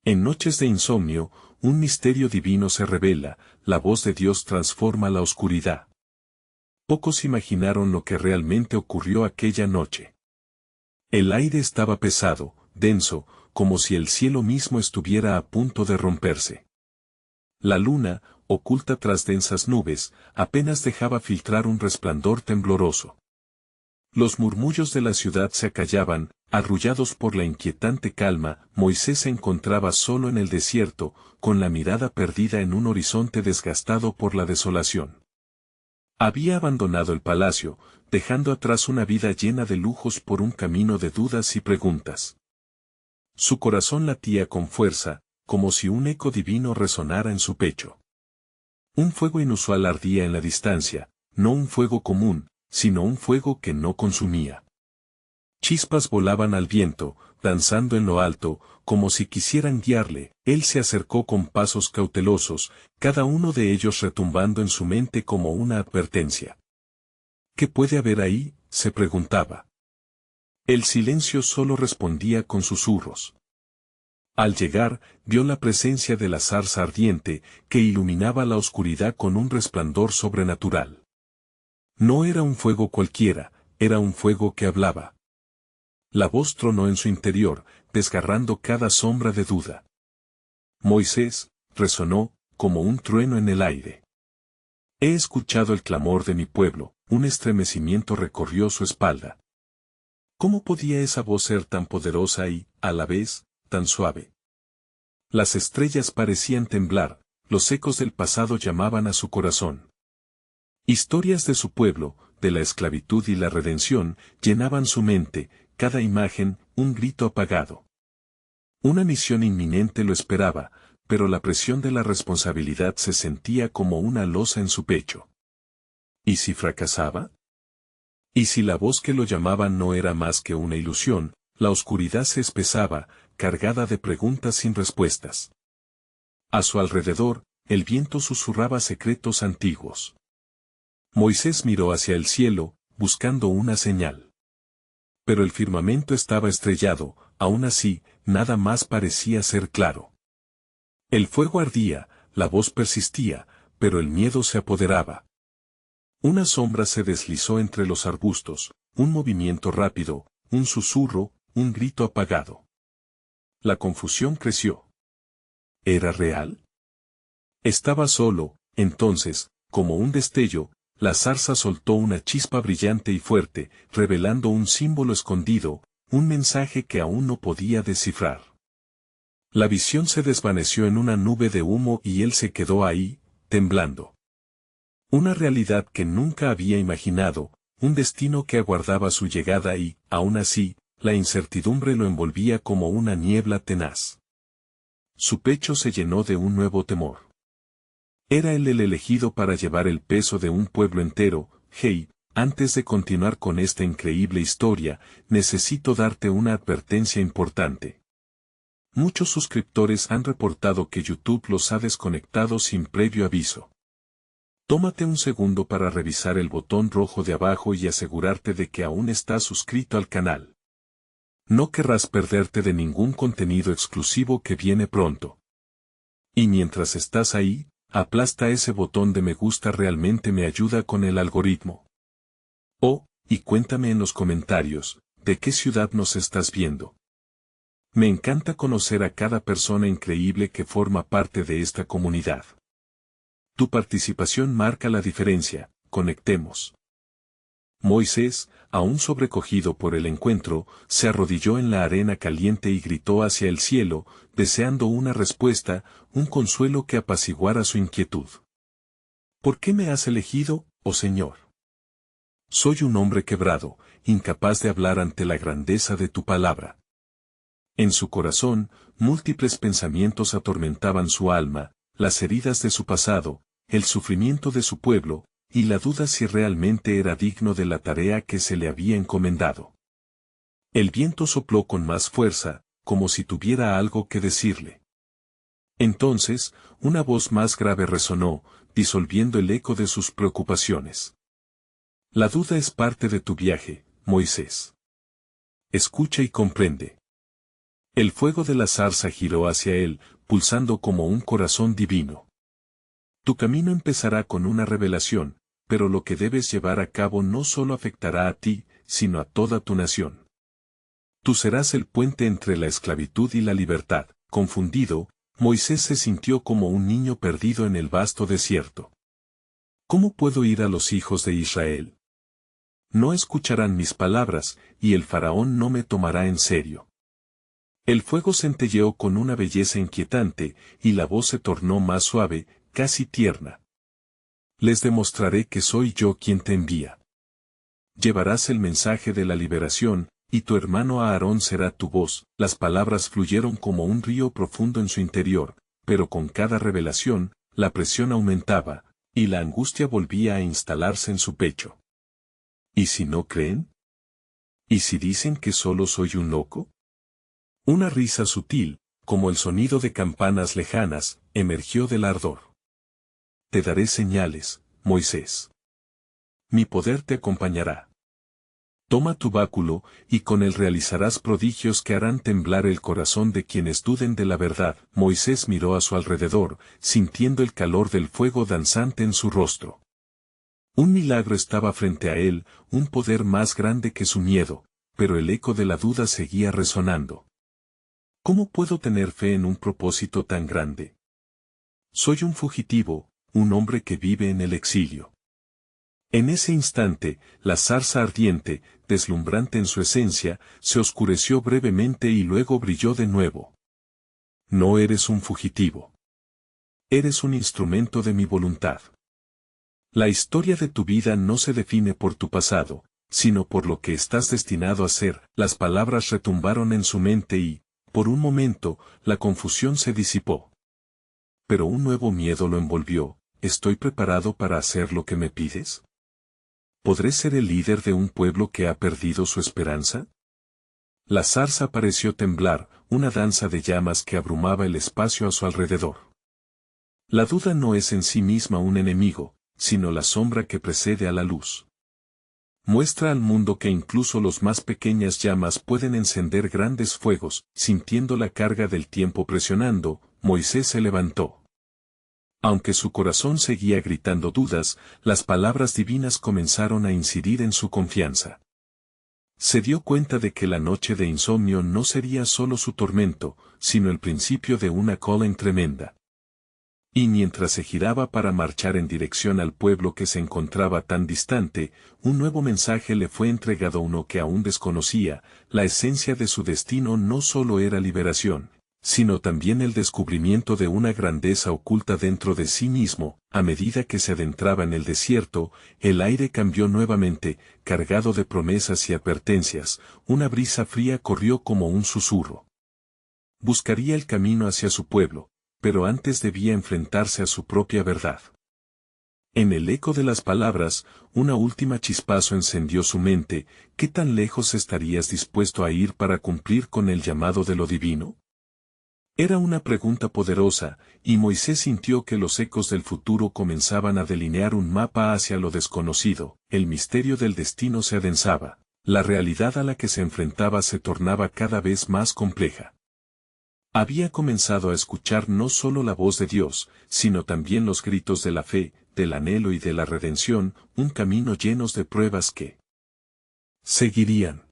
En noches de insomnio, un misterio divino se revela, la voz de Dios transforma la oscuridad. Pocos imaginaron lo que realmente ocurrió aquella noche. El aire estaba pesado, denso, como si el cielo mismo estuviera a punto de romperse. La luna, oculta tras densas nubes, apenas dejaba filtrar un resplandor tembloroso. Los murmullos de la ciudad se acallaban, arrullados por la inquietante calma. Moisés se encontraba solo en el desierto, con la mirada perdida en un horizonte desgastado por la desolación. Había abandonado el palacio, dejando atrás una vida llena de lujos por un camino de dudas y preguntas. Su corazón latía con fuerza, como si un eco divino resonara en su pecho. Un fuego inusual ardía en la distancia, no un fuego común, sino un fuego que no consumía. Chispas volaban al viento, danzando en lo alto, como si quisieran guiarle. Él se acercó con pasos cautelosos, cada uno de ellos retumbando en su mente como una advertencia. ¿Qué puede haber ahí?, se preguntaba. El silencio solo respondía con susurros. Al llegar, vio la presencia de la zarza ardiente, que iluminaba la oscuridad con un resplandor sobrenatural. No era un fuego cualquiera, era un fuego que hablaba. La voz tronó en su interior, desgarrando cada sombra de duda. Moisés, resonó, como un trueno en el aire. He escuchado el clamor de mi pueblo, un estremecimiento recorrió su espalda. ¿Cómo podía esa voz ser tan poderosa y, a la vez, tan suave? Las estrellas parecían temblar, los ecos del pasado llamaban a su corazón. Historias de su pueblo, de la esclavitud y la redención, llenaban su mente, cada imagen, un grito apagado. Una misión inminente lo esperaba, pero la presión de la responsabilidad se sentía como una losa en su pecho. ¿Y si fracasaba? ¿Y si la voz que lo llamaba no era más que una ilusión? La oscuridad se espesaba, cargada de preguntas sin respuestas. A su alrededor, el viento susurraba secretos antiguos. Moisés miró hacia el cielo, buscando una señal. Pero el firmamento estaba estrellado, aún así, nada más parecía ser claro. El fuego ardía, la voz persistía, pero el miedo se apoderaba. Una sombra se deslizó entre los arbustos, un movimiento rápido, un susurro, un grito apagado. La confusión creció. ¿Era real? Estaba solo, entonces, como un destello, la zarza soltó una chispa brillante y fuerte, revelando un símbolo escondido, un mensaje que aún no podía descifrar. La visión se desvaneció en una nube de humo y él se quedó ahí, temblando. Una realidad que nunca había imaginado, un destino que aguardaba su llegada y, aún así, la incertidumbre lo envolvía como una niebla tenaz. Su pecho se llenó de un nuevo temor. Era él el elegido para llevar el peso de un pueblo entero. Hey, antes de continuar con esta increíble historia, necesito darte una advertencia importante. Muchos suscriptores han reportado que YouTube los ha desconectado sin previo aviso. Tómate un segundo para revisar el botón rojo de abajo y asegurarte de que aún estás suscrito al canal. No querrás perderte de ningún contenido exclusivo que viene pronto. Y mientras estás ahí, aplasta ese botón de me gusta, realmente me ayuda con el algoritmo. Oh, y cuéntame en los comentarios, ¿de qué ciudad nos estás viendo? Me encanta conocer a cada persona increíble que forma parte de esta comunidad. Tu participación marca la diferencia, conectemos. Moisés, aún sobrecogido por el encuentro, se arrodilló en la arena caliente y gritó hacia el cielo, deseando una respuesta, un consuelo que apaciguara su inquietud. ¿Por qué me has elegido, oh Señor? Soy un hombre quebrado, incapaz de hablar ante la grandeza de tu palabra. En su corazón, múltiples pensamientos atormentaban su alma, las heridas de su pasado, el sufrimiento de su pueblo, y la duda si realmente era digno de la tarea que se le había encomendado. El viento sopló con más fuerza, como si tuviera algo que decirle. Entonces, una voz más grave resonó, disolviendo el eco de sus preocupaciones. La duda es parte de tu viaje, Moisés. Escucha y comprende. El fuego de la zarza giró hacia él, pulsando como un corazón divino. Tu camino empezará con una revelación, pero lo que debes llevar a cabo no solo afectará a ti, sino a toda tu nación. Tú serás el puente entre la esclavitud y la libertad. Confundido, Moisés se sintió como un niño perdido en el vasto desierto. ¿Cómo puedo ir a los hijos de Israel? No escucharán mis palabras, y el faraón no me tomará en serio. El fuego centelleó con una belleza inquietante, y la voz se tornó más suave, casi tierna. Les demostraré que soy yo quien te envía. Llevarás el mensaje de la liberación, y tu hermano Aarón será tu voz. Las palabras fluyeron como un río profundo en su interior, pero con cada revelación, la presión aumentaba, y la angustia volvía a instalarse en su pecho. ¿Y si no creen? ¿Y si dicen que solo soy un loco? Una risa sutil, como el sonido de campanas lejanas, emergió del ardor. Te daré señales, Moisés. Mi poder te acompañará. Toma tu báculo, y con él realizarás prodigios que harán temblar el corazón de quienes duden de la verdad. Moisés miró a su alrededor, sintiendo el calor del fuego danzante en su rostro. Un milagro estaba frente a él, un poder más grande que su miedo, pero el eco de la duda seguía resonando. ¿Cómo puedo tener fe en un propósito tan grande? Soy un fugitivo, un hombre que vive en el exilio. En ese instante, la zarza ardiente, deslumbrante en su esencia, se oscureció brevemente y luego brilló de nuevo. No eres un fugitivo. Eres un instrumento de mi voluntad. La historia de tu vida no se define por tu pasado, sino por lo que estás destinado a ser. Las palabras retumbaron en su mente y, por un momento, la confusión se disipó. Pero un nuevo miedo lo envolvió. ¿Estoy preparado para hacer lo que me pides? ¿Podré ser el líder de un pueblo que ha perdido su esperanza? La zarza pareció temblar, una danza de llamas que abrumaba el espacio a su alrededor. La duda no es en sí misma un enemigo, sino la sombra que precede a la luz. Muestra al mundo que incluso las más pequeñas llamas pueden encender grandes fuegos. Sintiendo la carga del tiempo presionando, Moisés se levantó. Aunque su corazón seguía gritando dudas, las palabras divinas comenzaron a incidir en su confianza. Se dio cuenta de que la noche de insomnio no sería solo su tormento, sino el principio de una cola tremenda. Y mientras se giraba para marchar en dirección al pueblo que se encontraba tan distante, un nuevo mensaje le fue entregado, uno que aún desconocía. La esencia de su destino no solo era liberación, sino también el descubrimiento de una grandeza oculta dentro de sí mismo. A medida que se adentraba en el desierto, el aire cambió nuevamente, cargado de promesas y advertencias. Una brisa fría corrió como un susurro. Buscaría el camino hacia su pueblo, pero antes debía enfrentarse a su propia verdad. En el eco de las palabras, una última chispazo encendió su mente. ¿Qué tan lejos estarías dispuesto a ir para cumplir con el llamado de lo divino? Era una pregunta poderosa, y Moisés sintió que los ecos del futuro comenzaban a delinear un mapa hacia lo desconocido. El misterio del destino se adensaba. La realidad a la que se enfrentaba se tornaba cada vez más compleja. Había comenzado a escuchar no solo la voz de Dios, sino también los gritos de la fe, del anhelo y de la redención, un camino llenos de pruebas que seguirían.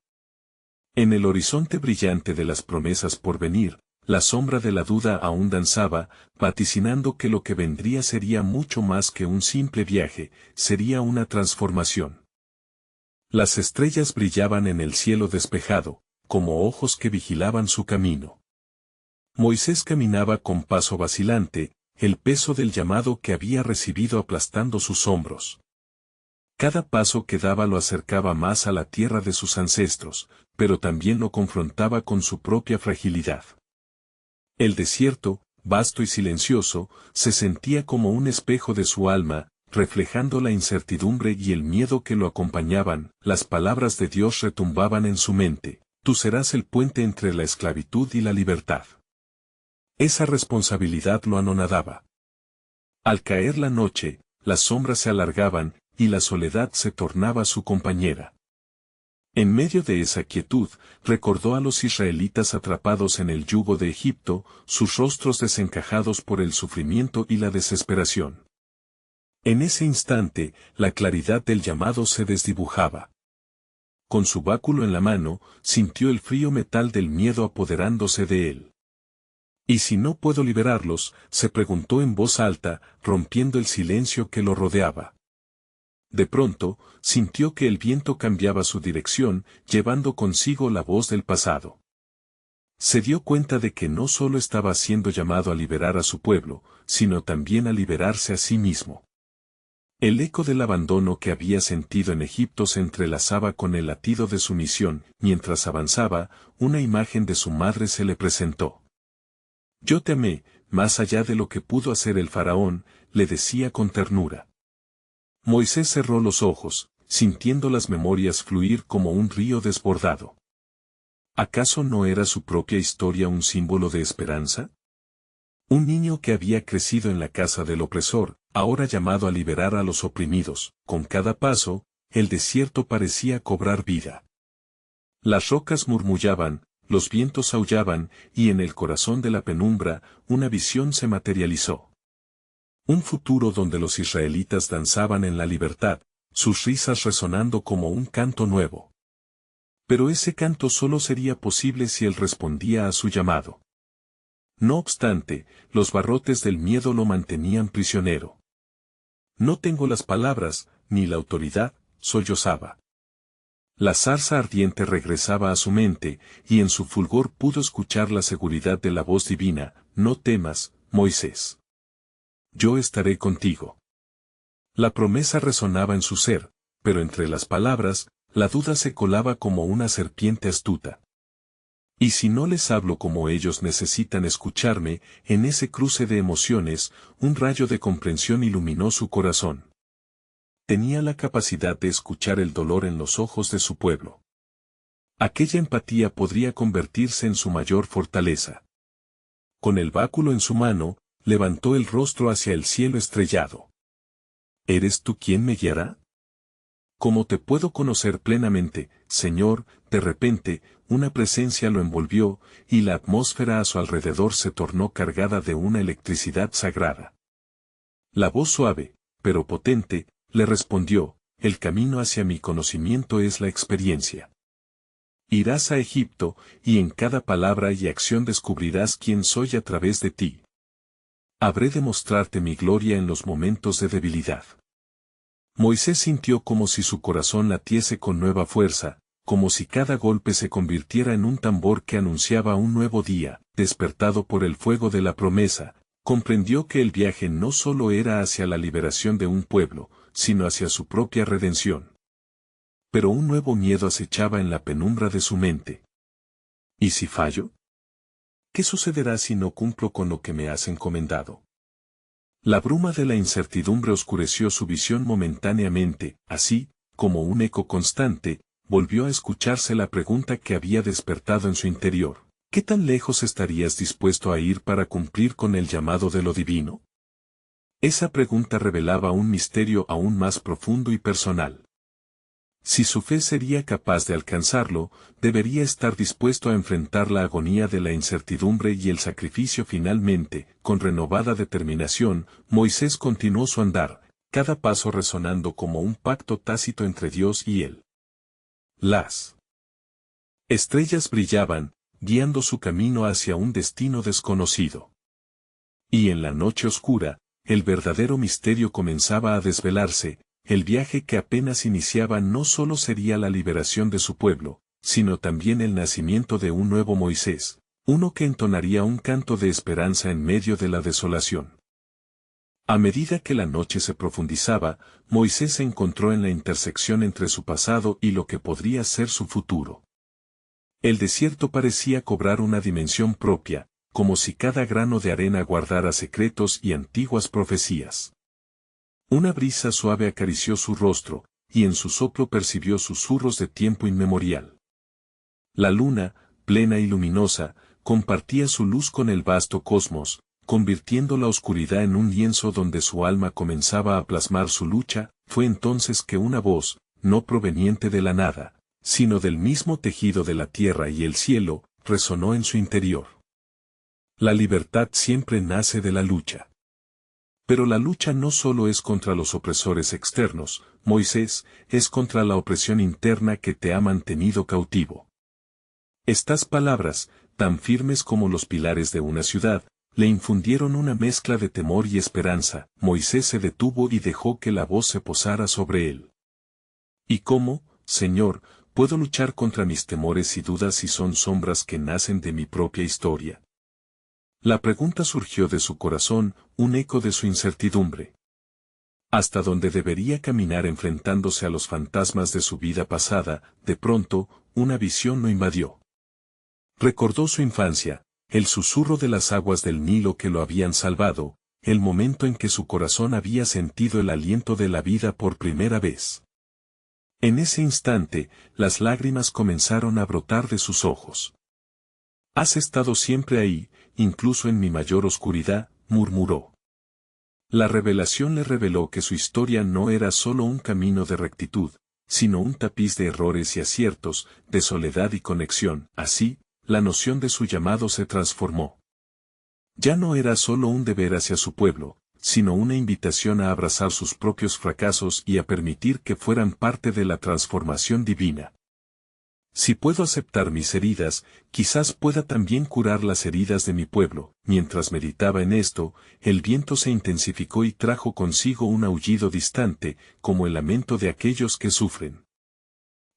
En el horizonte brillante de las promesas por venir, la sombra de la duda aún danzaba, vaticinando que lo que vendría sería mucho más que un simple viaje, sería una transformación. Las estrellas brillaban en el cielo despejado, como ojos que vigilaban su camino. Moisés caminaba con paso vacilante, el peso del llamado que había recibido aplastando sus hombros. Cada paso que daba lo acercaba más a la tierra de sus ancestros, pero también lo confrontaba con su propia fragilidad. El desierto, vasto y silencioso, se sentía como un espejo de su alma, reflejando la incertidumbre y el miedo que lo acompañaban. Las palabras de Dios retumbaban en su mente: tú serás el puente entre la esclavitud y la libertad. Esa responsabilidad lo anonadaba. Al caer la noche, las sombras se alargaban, y la soledad se tornaba su compañera. En medio de esa quietud, recordó a los israelitas atrapados en el yugo de Egipto, sus rostros desencajados por el sufrimiento y la desesperación. En ese instante, la claridad del llamado se desdibujaba. Con su báculo en la mano, sintió el frío metal del miedo apoderándose de él. ¿Y si no puedo liberarlos?, se preguntó en voz alta, rompiendo el silencio que lo rodeaba. De pronto, sintió que el viento cambiaba su dirección, llevando consigo la voz del pasado. Se dio cuenta de que no solo estaba siendo llamado a liberar a su pueblo, sino también a liberarse a sí mismo. El eco del abandono que había sentido en Egipto se entrelazaba con el latido de su misión. Mientras avanzaba, una imagen de su madre se le presentó. «Yo te amé, más allá de lo que pudo hacer el faraón», le decía con ternura. Moisés cerró los ojos, sintiendo las memorias fluir como un río desbordado. ¿Acaso no era su propia historia un símbolo de esperanza? Un niño que había crecido en la casa del opresor, ahora llamado a liberar a los oprimidos. Con cada paso, el desierto parecía cobrar vida. Las rocas murmullaban, los vientos aullaban, y en el corazón de la penumbra, una visión se materializó. Un futuro donde los israelitas danzaban en la libertad, sus risas resonando como un canto nuevo. Pero ese canto solo sería posible si él respondía a su llamado. No obstante, los barrotes del miedo lo mantenían prisionero. «No tengo las palabras, ni la autoridad», sollozaba. La zarza ardiente regresaba a su mente, y en su fulgor pudo escuchar la seguridad de la voz divina: «No temas, Moisés. Yo estaré contigo». La promesa resonaba en su ser, pero entre las palabras, la duda se colaba como una serpiente astuta. «¿Y si no les hablo como ellos necesitan escucharme?». En ese cruce de emociones, un rayo de comprensión iluminó su corazón. Tenía la capacidad de escuchar el dolor en los ojos de su pueblo. Aquella empatía podría convertirse en su mayor fortaleza. Con el báculo en su mano, levantó el rostro hacia el cielo estrellado. «¿Eres tú quien me guiará? ¿Cómo te puedo conocer plenamente, Señor?». De repente, una presencia lo envolvió, y la atmósfera a su alrededor se tornó cargada de una electricidad sagrada. La voz suave, pero potente, le respondió: «El camino hacia mi conocimiento es la experiencia. Irás a Egipto, y en cada palabra y acción descubrirás quién soy a través de ti. Habré de mostrarte mi gloria en los momentos de debilidad». Moisés sintió como si su corazón latiese con nueva fuerza, como si cada golpe se convirtiera en un tambor que anunciaba un nuevo día. Despertado por el fuego de la promesa, comprendió que el viaje no solo era hacia la liberación de un pueblo, sino hacia su propia redención. Pero un nuevo miedo acechaba en la penumbra de su mente. ¿Y si fallo? ¿Qué sucederá si no cumplo con lo que me has encomendado? La bruma de la incertidumbre oscureció su visión momentáneamente. Así, como un eco constante, volvió a escucharse la pregunta que había despertado en su interior: ¿qué tan lejos estarías dispuesto a ir para cumplir con el llamado de lo divino? Esa pregunta revelaba un misterio aún más profundo y personal. Si su fe sería capaz de alcanzarlo, debería estar dispuesto a enfrentar la agonía de la incertidumbre y el sacrificio. Finalmente, con renovada determinación, Moisés continuó su andar, cada paso resonando como un pacto tácito entre Dios y él. Las estrellas brillaban, guiando su camino hacia un destino desconocido. Y en la noche oscura, el verdadero misterio comenzaba a desvelarse. El viaje que apenas iniciaba no solo sería la liberación de su pueblo, sino también el nacimiento de un nuevo Moisés, uno que entonaría un canto de esperanza en medio de la desolación. A medida que la noche se profundizaba, Moisés se encontró en la intersección entre su pasado y lo que podría ser su futuro. El desierto parecía cobrar una dimensión propia, como si cada grano de arena guardara secretos y antiguas profecías. Una brisa suave acarició su rostro, y en su soplo percibió susurros de tiempo inmemorial. La luna, plena y luminosa, compartía su luz con el vasto cosmos, convirtiendo la oscuridad en un lienzo donde su alma comenzaba a plasmar su lucha. Fue entonces que una voz, no proveniente de la nada, sino del mismo tejido de la tierra y el cielo, resonó en su interior. La libertad siempre nace de la lucha. Pero la lucha no solo es contra los opresores externos, Moisés, es contra la opresión interna que te ha mantenido cautivo. Estas palabras, tan firmes como los pilares de una ciudad, le infundieron una mezcla de temor y esperanza. Moisés se detuvo y dejó que la voz se posara sobre él. ¿Y cómo, Señor, puedo luchar contra mis temores y dudas si son sombras que nacen de mi propia historia? La pregunta surgió de su corazón, un eco de su incertidumbre. Hasta donde debería caminar enfrentándose a los fantasmas de su vida pasada, de pronto, una visión lo invadió. Recordó su infancia, el susurro de las aguas del Nilo que lo habían salvado, el momento en que su corazón había sentido el aliento de la vida por primera vez. En ese instante, las lágrimas comenzaron a brotar de sus ojos. «Has estado siempre ahí, incluso en mi mayor oscuridad», murmuró. La revelación le reveló que su historia no era solo un camino de rectitud, sino un tapiz de errores y aciertos, de soledad y conexión. Así, la noción de su llamado se transformó. Ya no era solo un deber hacia su pueblo, sino una invitación a abrazar sus propios fracasos y a permitir que fueran parte de la transformación divina. Si puedo aceptar mis heridas, quizás pueda también curar las heridas de mi pueblo. Mientras meditaba en esto, el viento se intensificó y trajo consigo un aullido distante, como el lamento de aquellos que sufren.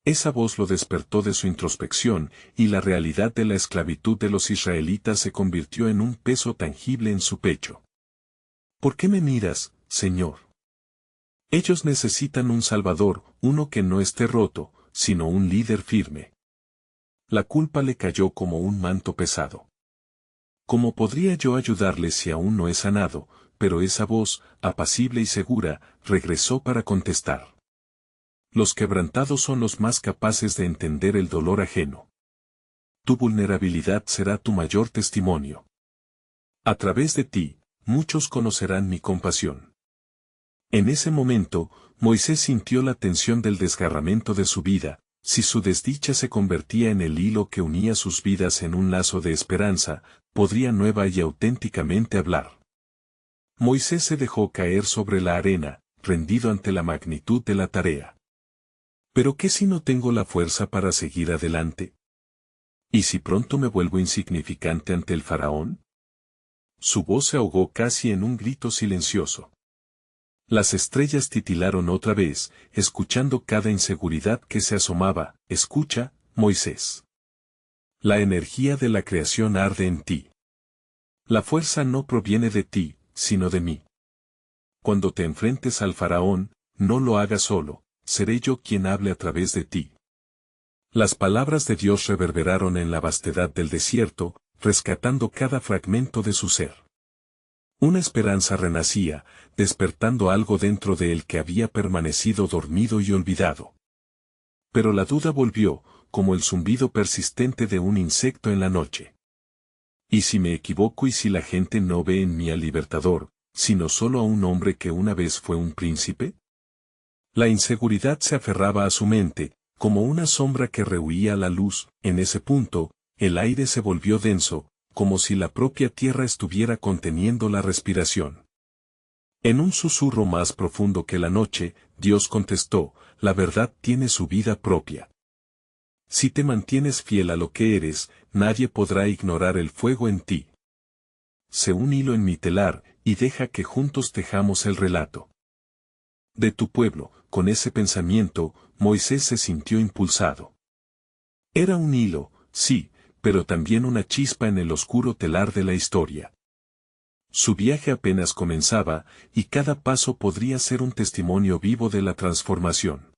Esa voz lo despertó de su introspección, y la realidad de la esclavitud de los israelitas se convirtió en un peso tangible en su pecho. ¿Por qué me miras, Señor? Ellos necesitan un Salvador, uno que no esté roto, sino un líder firme. La culpa le cayó como un manto pesado. ¿Cómo podría yo ayudarles si aún no he sanado? Pero esa voz, apacible y segura, regresó para contestar. Los quebrantados son los más capaces de entender el dolor ajeno. Tu vulnerabilidad será tu mayor testimonio. A través de ti, muchos conocerán mi compasión. En ese momento, Moisés sintió la tensión del desgarramiento de su vida. Si su desdicha se convertía en el hilo que unía sus vidas en un lazo de esperanza, podría nueva y auténticamente hablar. Moisés se dejó caer sobre la arena, rendido ante la magnitud de la tarea. ¿Pero qué si no tengo la fuerza para seguir adelante? ¿Y si pronto me vuelvo insignificante ante el faraón? Su voz se ahogó casi en un grito silencioso. Las estrellas titilaron otra vez, escuchando cada inseguridad que se asomaba. Escucha, Moisés. La energía de la creación arde en ti. La fuerza no proviene de ti, sino de mí. Cuando te enfrentes al faraón, no lo hagas solo, seré yo quien hable a través de ti. Las palabras de Dios reverberaron en la vastedad del desierto, rescatando cada fragmento de su ser. Una esperanza renacía, despertando algo dentro de él que había permanecido dormido y olvidado. Pero la duda volvió, como el zumbido persistente de un insecto en la noche. ¿Y si me equivoco y si la gente no ve en mí al libertador, sino solo a un hombre que una vez fue un príncipe? La inseguridad se aferraba a su mente, como una sombra que rehuía la luz. En ese punto, el aire se volvió denso, como si la propia tierra estuviera conteniendo la respiración. En un susurro más profundo que la noche, Dios contestó, la verdad tiene su vida propia. Si te mantienes fiel a lo que eres, nadie podrá ignorar el fuego en ti. Sé un hilo en mi telar, y deja que juntos tejamos el relato de tu pueblo. Con ese pensamiento, Moisés se sintió impulsado. Era un hilo, sí, pero también una chispa en el oscuro telar de la historia. Su viaje apenas comenzaba, y cada paso podría ser un testimonio vivo de la transformación.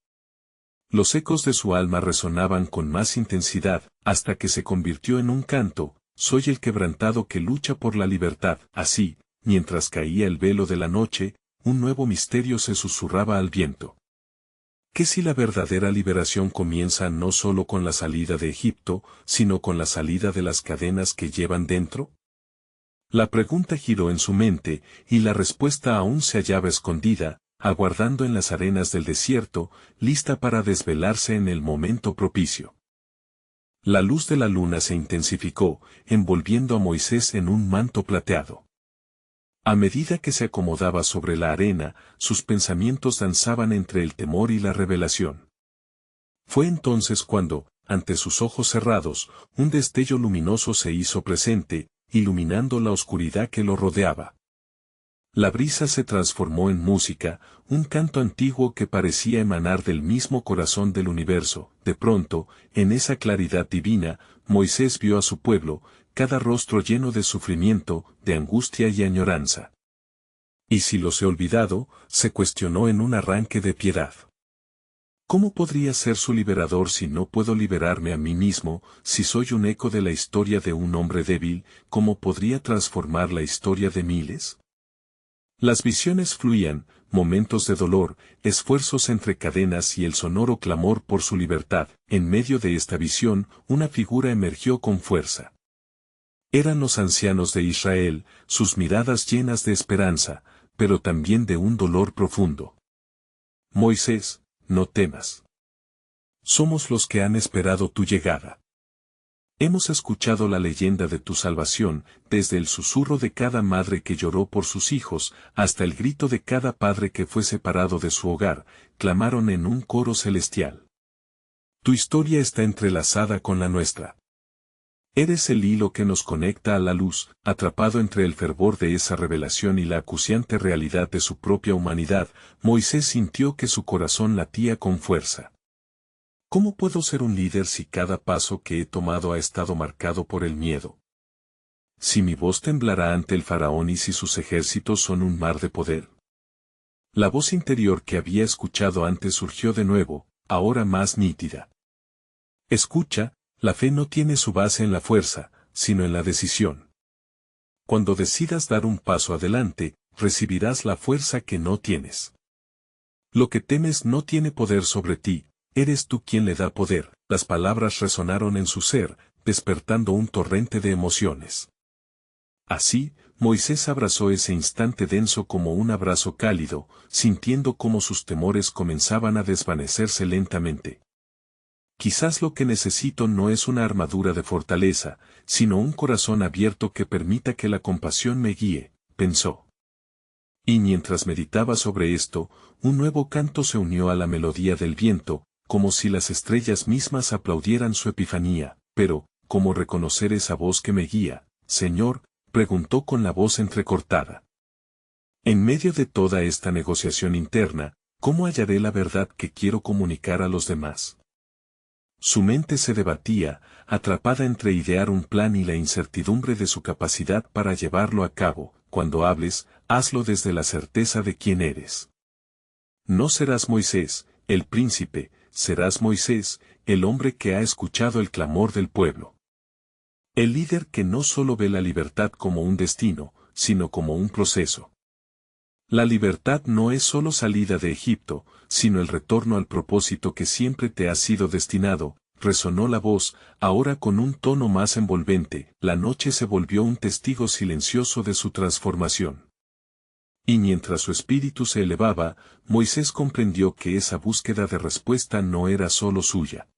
Los ecos de su alma resonaban con más intensidad, hasta que se convirtió en un canto. Soy el quebrantado que lucha por la libertad. Así, mientras caía el velo de la noche, un nuevo misterio se susurraba al viento. ¿Qué si la verdadera liberación comienza no solo con la salida de Egipto, sino con la salida de las cadenas que llevan dentro? La pregunta giró en su mente, y la respuesta aún se hallaba escondida. aguardando en las arenas del desierto, lista para desvelarse en el momento propicio. La luz de la luna se intensificó, envolviendo a Moisés en un manto plateado. A medida que se acomodaba sobre la arena, sus pensamientos danzaban entre el temor y la revelación. Fue entonces cuando, ante sus ojos cerrados, un destello luminoso se hizo presente, iluminando la oscuridad que lo rodeaba. La brisa se transformó en música, un canto antiguo que parecía emanar del mismo corazón del universo. De pronto, en esa claridad divina, Moisés vio a su pueblo, cada rostro lleno de sufrimiento, de angustia y añoranza. ¿Y si los he olvidado?, se cuestionó en un arranque de piedad. ¿Cómo podría ser su liberador si no puedo liberarme a mí mismo, si soy un eco de la historia de un hombre débil? ¿Cómo podría transformar la historia de miles? Las visiones fluían, momentos de dolor, esfuerzos entre cadenas y el sonoro clamor por su libertad. En medio de esta visión, una figura emergió con fuerza. Eran los ancianos de Israel, sus miradas llenas de esperanza, pero también de un dolor profundo. Moisés, no temas. Somos los que han esperado tu llegada. Hemos escuchado la leyenda de tu salvación, desde el susurro de cada madre que lloró por sus hijos, hasta el grito de cada padre que fue separado de su hogar, clamaron en un coro celestial. Tu historia está entrelazada con la nuestra. Eres el hilo que nos conecta a la luz, atrapado entre el fervor de esa revelación y la acuciante realidad de su propia humanidad. Moisés sintió que su corazón latía con fuerza. ¿Cómo puedo ser un líder si cada paso que he tomado ha estado marcado por el miedo? Si mi voz temblará ante el faraón y si sus ejércitos son un mar de poder. La voz interior que había escuchado antes surgió de nuevo, ahora más nítida. Escucha, la fe no tiene su base en la fuerza, sino en la decisión. Cuando decidas dar un paso adelante, recibirás la fuerza que no tienes. Lo que temes no tiene poder sobre ti. Eres tú quien le da poder. Las palabras resonaron en su ser, despertando un torrente de emociones. Así, Moisés abrazó ese instante denso como un abrazo cálido, sintiendo cómo sus temores comenzaban a desvanecerse lentamente. Quizás lo que necesito no es una armadura de fortaleza, sino un corazón abierto que permita que la compasión me guíe, pensó. Y mientras meditaba sobre esto, un nuevo canto se unió a la melodía del viento, como si las estrellas mismas aplaudieran su epifanía. Pero, ¿cómo reconocer esa voz que me guía, Señor?, preguntó con la voz entrecortada. En medio de toda esta negociación interna, ¿cómo hallaré la verdad que quiero comunicar a los demás? Su mente se debatía, atrapada entre idear un plan y la incertidumbre de su capacidad para llevarlo a cabo. Cuando hables, hazlo desde la certeza de quién eres. No serás Moisés, el príncipe, serás Moisés, el hombre que ha escuchado el clamor del pueblo. El líder que no solo ve la libertad como un destino, sino como un proceso. La libertad no es solo salida de Egipto, sino el retorno al propósito que siempre te ha sido destinado. Resonó la voz, ahora con un tono más envolvente. La noche se volvió un testigo silencioso de su transformación. Y mientras su espíritu se elevaba, Moisés comprendió que esa búsqueda de respuesta no era solo suya.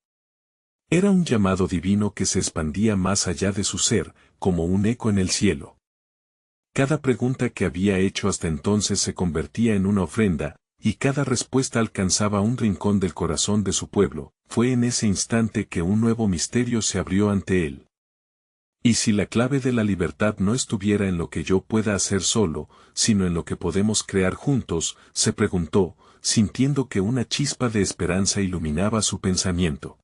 Era un llamado divino que se expandía más allá de su ser, como un eco en el cielo. Cada pregunta que había hecho hasta entonces se convertía en una ofrenda, y cada respuesta alcanzaba un rincón del corazón de su pueblo. Fue en ese instante que un nuevo misterio se abrió ante él. ¿Y si la clave de la libertad no estuviera en lo que yo pueda hacer solo, sino en lo que podemos crear juntos?, se preguntó, sintiendo que una chispa de esperanza iluminaba su pensamiento.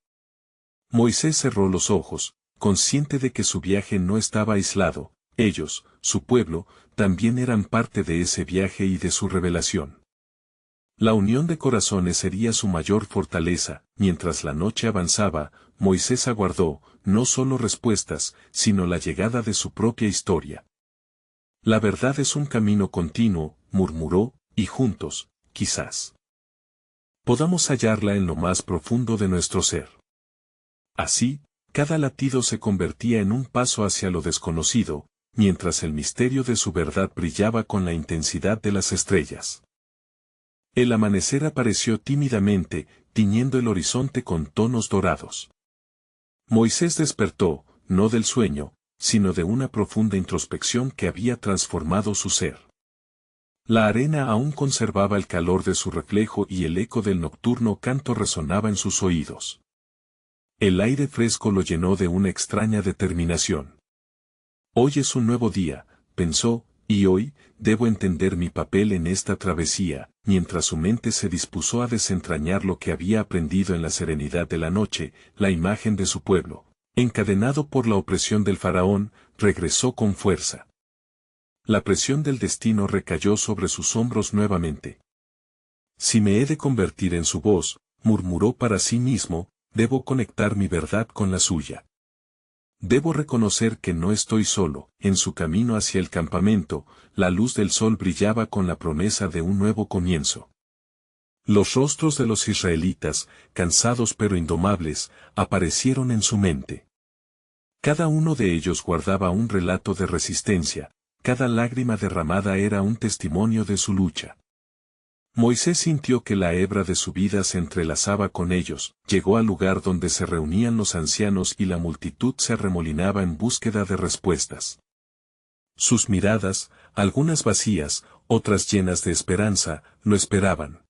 Moisés cerró los ojos, consciente de que su viaje no estaba aislado. Ellos, su pueblo, también eran parte de ese viaje y de su revelación. La unión de corazones sería su mayor fortaleza. Mientras la noche avanzaba, Moisés aguardó, no solo respuestas, sino la llegada de su propia historia. La verdad es un camino continuo, murmuró, y juntos, quizás, podamos hallarla en lo más profundo de nuestro ser. Así, cada latido se convertía en un paso hacia lo desconocido, mientras el misterio de su verdad brillaba con la intensidad de las estrellas. El amanecer apareció tímidamente, tiñendo el horizonte con tonos dorados. Moisés despertó, no del sueño, sino de una profunda introspección que había transformado su ser. La arena aún conservaba el calor de su reflejo y el eco del nocturno canto resonaba en sus oídos. El aire fresco lo llenó de una extraña determinación. Hoy es un nuevo día, pensó, y hoy, debo entender mi papel en esta travesía, mientras su mente se dispuso a desentrañar lo que había aprendido en la serenidad de la noche, la imagen de su pueblo, encadenado por la opresión del faraón, regresó con fuerza. La presión del destino recayó sobre sus hombros nuevamente. Si me he de convertir en su voz, murmuró para sí mismo, debo conectar mi verdad con la suya. Debo reconocer que no estoy solo. En su camino hacia el campamento, la luz del sol brillaba con la promesa de un nuevo comienzo. Los rostros de los israelitas, cansados pero indomables, aparecieron en su mente. Cada uno de ellos guardaba un relato de resistencia, cada lágrima derramada era un testimonio de su lucha. Moisés sintió que la hebra de su vida se entrelazaba con ellos, llegó al lugar donde se reunían los ancianos y la multitud se arremolinaba en búsqueda de respuestas. Sus miradas, algunas vacías, otras llenas de esperanza, lo esperaban.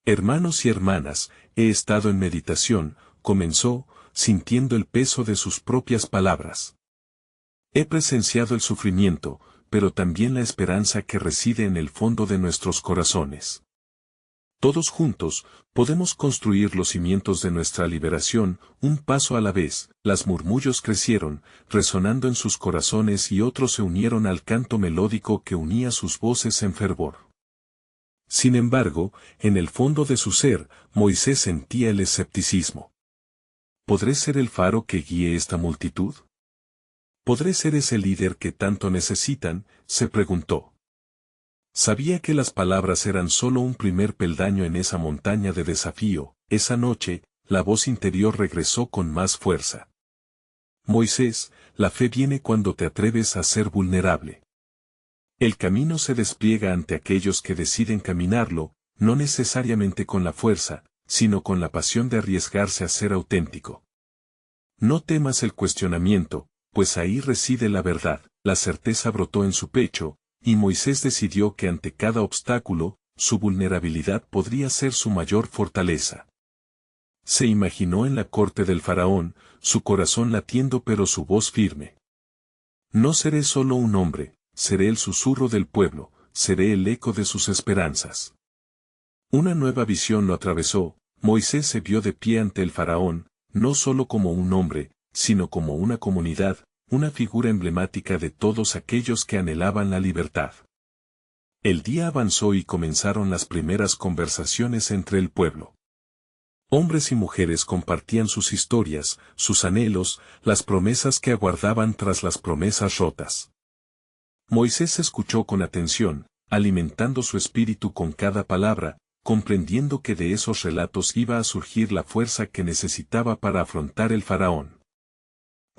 Hermanos y hermanas, he estado en meditación, comenzó, sintiendo el peso de sus propias palabras. He presenciado el sufrimiento, pero también la esperanza que reside en el fondo de nuestros corazones. Todos juntos, podemos construir los cimientos de nuestra liberación, un paso a la vez. Las murmullos crecieron, resonando en sus corazones y otros se unieron al canto melódico que unía sus voces en fervor. Sin embargo, en el fondo de su ser, Moisés sentía el escepticismo. ¿Podré ser el faro que guíe esta multitud? ¿Podré ser ese líder que tanto necesitan?, se preguntó. Sabía que las palabras eran solo un primer peldaño en esa montaña de desafío. Esa noche, la voz interior regresó con más fuerza. Moisés, la fe viene cuando te atreves a ser vulnerable. El camino se despliega ante aquellos que deciden caminarlo, no necesariamente con la fuerza, sino con la pasión de arriesgarse a ser auténtico. No temas el cuestionamiento, pues ahí reside la verdad. La certeza brotó en su pecho, y Moisés decidió que ante cada obstáculo, su vulnerabilidad podría ser su mayor fortaleza. Se imaginó en la corte del faraón, su corazón latiendo pero su voz firme. No seré solo un hombre, seré el susurro del pueblo, seré el eco de sus esperanzas. Una nueva visión lo atravesó. Moisés se vio de pie ante el faraón, no solo como un hombre, sino como una comunidad, una figura emblemática de todos aquellos que anhelaban la libertad. El día avanzó y comenzaron las primeras conversaciones entre el pueblo. Hombres y mujeres compartían sus historias, sus anhelos, las promesas que aguardaban tras las promesas rotas. Moisés escuchó con atención, alimentando su espíritu con cada palabra, comprendiendo que de esos relatos iba a surgir la fuerza que necesitaba para afrontar el faraón.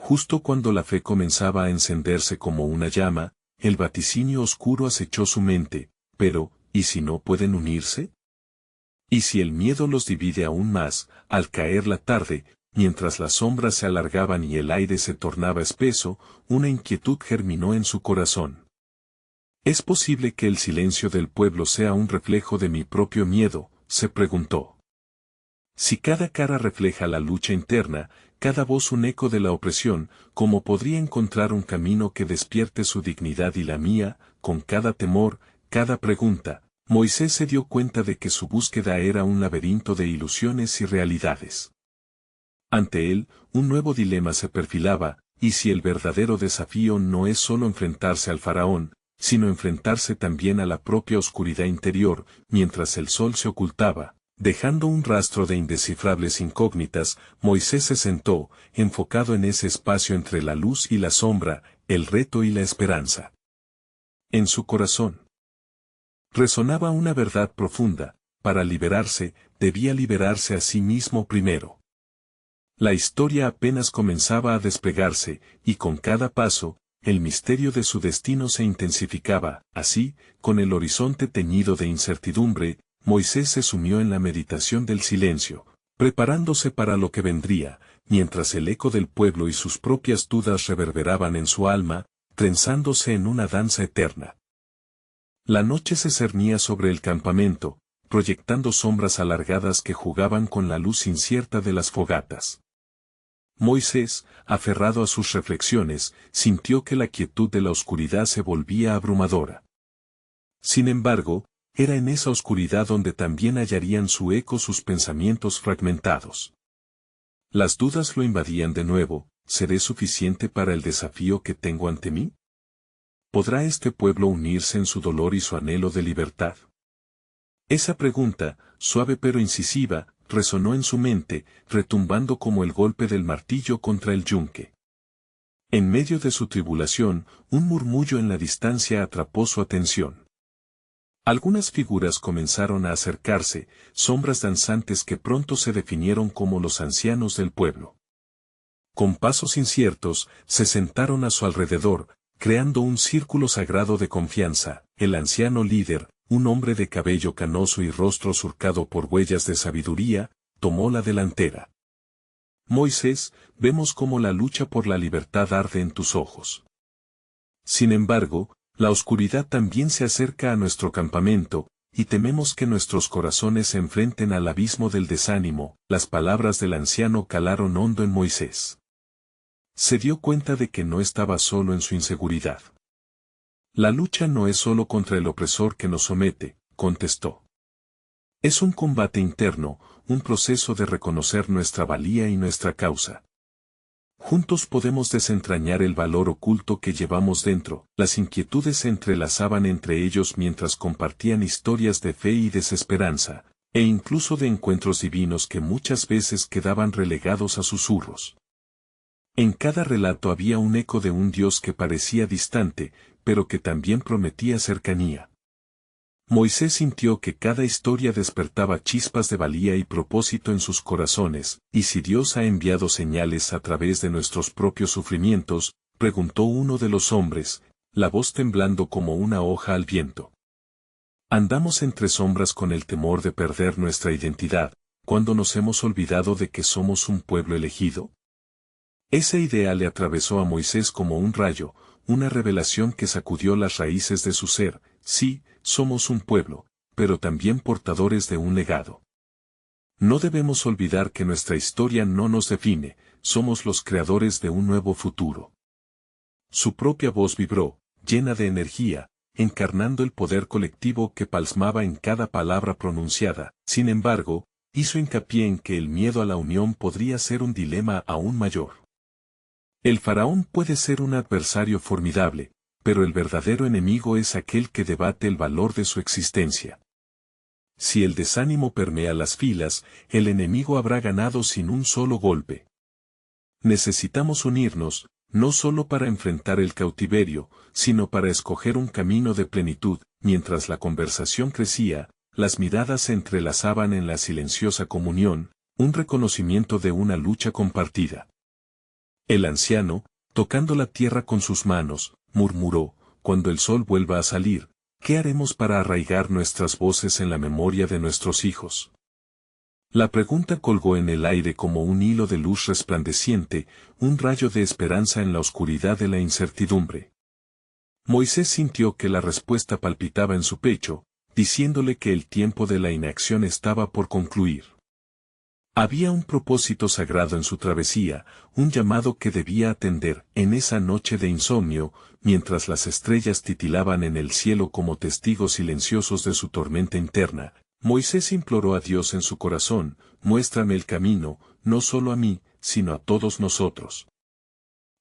Justo cuando la fe comenzaba a encenderse como una llama, el vaticinio oscuro acechó su mente. Pero, ¿y si no pueden unirse? ¿Y si el miedo los divide aún más? Al caer la tarde, mientras las sombras se alargaban y el aire se tornaba espeso, una inquietud germinó en su corazón. ¿Es posible que el silencio del pueblo sea un reflejo de mi propio miedo?, se preguntó. Si cada cara refleja la lucha interna, cada voz un eco de la opresión, ¿cómo podría encontrar un camino que despierte su dignidad y la mía? Con cada temor, cada pregunta, Moisés se dio cuenta de que su búsqueda era un laberinto de ilusiones y realidades. Ante él, un nuevo dilema se perfilaba, y si el verdadero desafío no es solo enfrentarse al faraón, sino enfrentarse también a la propia oscuridad interior, mientras el sol se ocultaba. Dejando un rastro de indescifrables incógnitas, Moisés se sentó, enfocado en ese espacio entre la luz y la sombra, el reto y la esperanza. En su corazón resonaba una verdad profunda: para liberarse, debía liberarse a sí mismo primero. La historia apenas comenzaba a desplegarse, y con cada paso, el misterio de su destino se intensificaba. Así, con el horizonte teñido de incertidumbre, Moisés se sumió en la meditación del silencio, preparándose para lo que vendría, mientras el eco del pueblo y sus propias dudas reverberaban en su alma, trenzándose en una danza eterna. La noche se cernía sobre el campamento, proyectando sombras alargadas que jugaban con la luz incierta de las fogatas. Moisés, aferrado a sus reflexiones, sintió que la quietud de la oscuridad se volvía abrumadora. Sin embargo, era en esa oscuridad donde también hallarían su eco sus pensamientos fragmentados. Las dudas lo invadían de nuevo: ¿seré suficiente para el desafío que tengo ante mí? ¿Podrá este pueblo unirse en su dolor y su anhelo de libertad? Esa pregunta, suave pero incisiva, resonó en su mente, retumbando como el golpe del martillo contra el yunque. En medio de su tribulación, un murmullo en la distancia atrapó su atención. Algunas figuras comenzaron a acercarse, sombras danzantes que pronto se definieron como los ancianos del pueblo. Con pasos inciertos, se sentaron a su alrededor, creando un círculo sagrado de confianza. El anciano líder, un hombre de cabello canoso y rostro surcado por huellas de sabiduría, tomó la delantera. Moisés, vemos cómo la lucha por la libertad arde en tus ojos. Sin embargo, la oscuridad también se acerca a nuestro campamento, y tememos que nuestros corazones se enfrenten al abismo del desánimo. Las palabras del anciano calaron hondo en Moisés. Se dio cuenta de que no estaba solo en su inseguridad. La lucha no es solo contra el opresor que nos somete, contestó. Es un combate interno, un proceso de reconocer nuestra valía y nuestra causa. Juntos podemos desentrañar el valor oculto que llevamos dentro. Las inquietudes se entrelazaban entre ellos mientras compartían historias de fe y desesperanza, e incluso de encuentros divinos que muchas veces quedaban relegados a susurros. En cada relato había un eco de un Dios que parecía distante, pero que también prometía cercanía. Moisés sintió que cada historia despertaba chispas de valía y propósito en sus corazones. ¿Y si Dios ha enviado señales a través de nuestros propios sufrimientos?, preguntó uno de los hombres, la voz temblando como una hoja al viento. Andamos entre sombras con el temor de perder nuestra identidad, cuando nos hemos olvidado de que somos un pueblo elegido. Esa idea le atravesó a Moisés como un rayo, una revelación que sacudió las raíces de su ser. Sí, somos un pueblo, pero también portadores de un legado. No debemos olvidar que nuestra historia no nos define, somos los creadores de un nuevo futuro. Su propia voz vibró, llena de energía, encarnando el poder colectivo que plasmaba en cada palabra pronunciada. Sin embargo, hizo hincapié en que el miedo a la unión podría ser un dilema aún mayor. El faraón puede ser un adversario formidable, pero el verdadero enemigo es aquel que debate el valor de su existencia. Si el desánimo permea las filas, el enemigo habrá ganado sin un solo golpe. Necesitamos unirnos, no solo para enfrentar el cautiverio, sino para escoger un camino de plenitud. Mientras la conversación crecía, las miradas se entrelazaban en la silenciosa comunión, un reconocimiento de una lucha compartida. El anciano, tocando la tierra con sus manos, murmuró: cuando el sol vuelva a salir, ¿qué haremos para arraigar nuestras voces en la memoria de nuestros hijos? La pregunta colgó en el aire como un hilo de luz resplandeciente, un rayo de esperanza en la oscuridad de la incertidumbre. Moisés sintió que la respuesta palpitaba en su pecho, diciéndole que el tiempo de la inacción estaba por concluir. Había un propósito sagrado en su travesía, un llamado que debía atender. En esa noche de insomnio, mientras las estrellas titilaban en el cielo como testigos silenciosos de su tormenta interna, Moisés imploró a Dios en su corazón: muéstrame el camino, no solo a mí, sino a todos nosotros.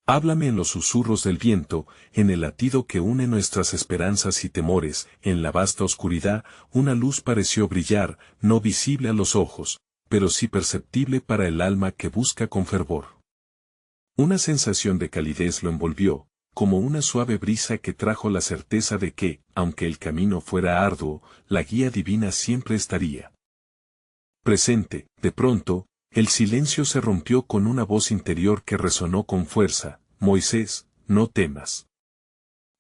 Háblame en los susurros del viento, en el latido que une nuestras esperanzas y temores. En la vasta oscuridad, una luz pareció brillar, no visible a los ojos, pero sí perceptible para el alma que busca con fervor. Una sensación de calidez lo envolvió, como una suave brisa que trajo la certeza de que, aunque el camino fuera arduo, la guía divina siempre estaría presente. De pronto, el silencio se rompió con una voz interior que resonó con fuerza: Moisés, no temas.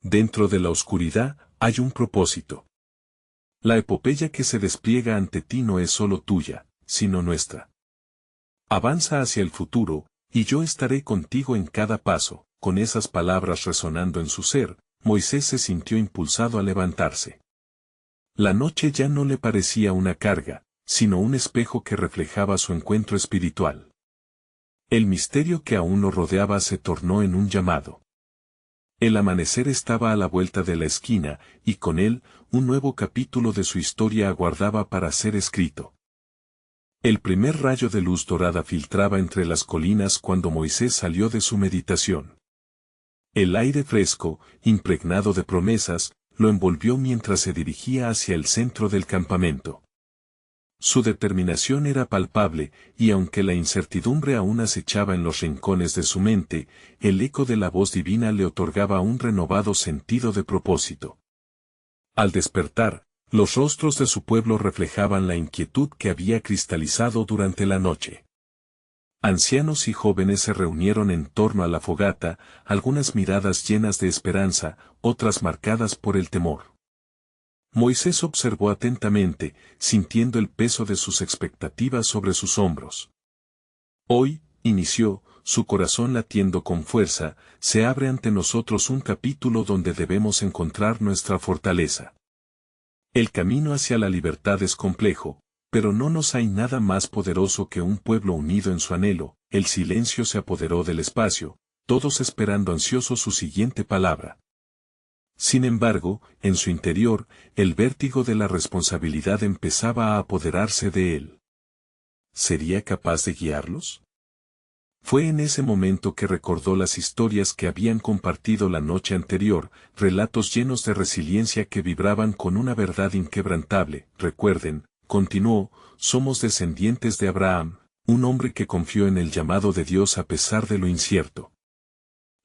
Dentro de la oscuridad, hay un propósito. La epopeya que se despliega ante ti no es solo tuya, sino nuestra. Avanza hacia el futuro, y yo estaré contigo en cada paso. Con esas palabras resonando en su ser, Moisés se sintió impulsado a levantarse. La noche ya no le parecía una carga, sino un espejo que reflejaba su encuentro espiritual. El misterio que aún lo rodeaba se tornó en un llamado. El amanecer estaba a la vuelta de la esquina, y con él, un nuevo capítulo de su historia aguardaba para ser escrito. El primer rayo de luz dorada filtraba entre las colinas cuando Moisés salió de su meditación. El aire fresco, impregnado de promesas, lo envolvió mientras se dirigía hacia el centro del campamento. Su determinación era palpable, y aunque la incertidumbre aún acechaba en los rincones de su mente, el eco de la voz divina le otorgaba un renovado sentido de propósito. Al despertar, los rostros de su pueblo reflejaban la inquietud que había cristalizado durante la noche. Ancianos y jóvenes se reunieron en torno a la fogata, algunas miradas llenas de esperanza, otras marcadas por el temor. Moisés observó atentamente, sintiendo el peso de sus expectativas sobre sus hombros. Hoy, inició, su corazón latiendo con fuerza, se abre ante nosotros un capítulo donde debemos encontrar nuestra fortaleza. El camino hacia la libertad es complejo, pero no nos hay nada más poderoso que un pueblo unido en su anhelo. El silencio se apoderó del espacio, todos esperando ansiosos su siguiente palabra. Sin embargo, en su interior, el vértigo de la responsabilidad empezaba a apoderarse de él. ¿Sería capaz de guiarlos? Fue en ese momento que recordó las historias que habían compartido la noche anterior, relatos llenos de resiliencia que vibraban con una verdad inquebrantable. Recuerden, continuó, somos descendientes de Abraham, un hombre que confió en el llamado de Dios a pesar de lo incierto.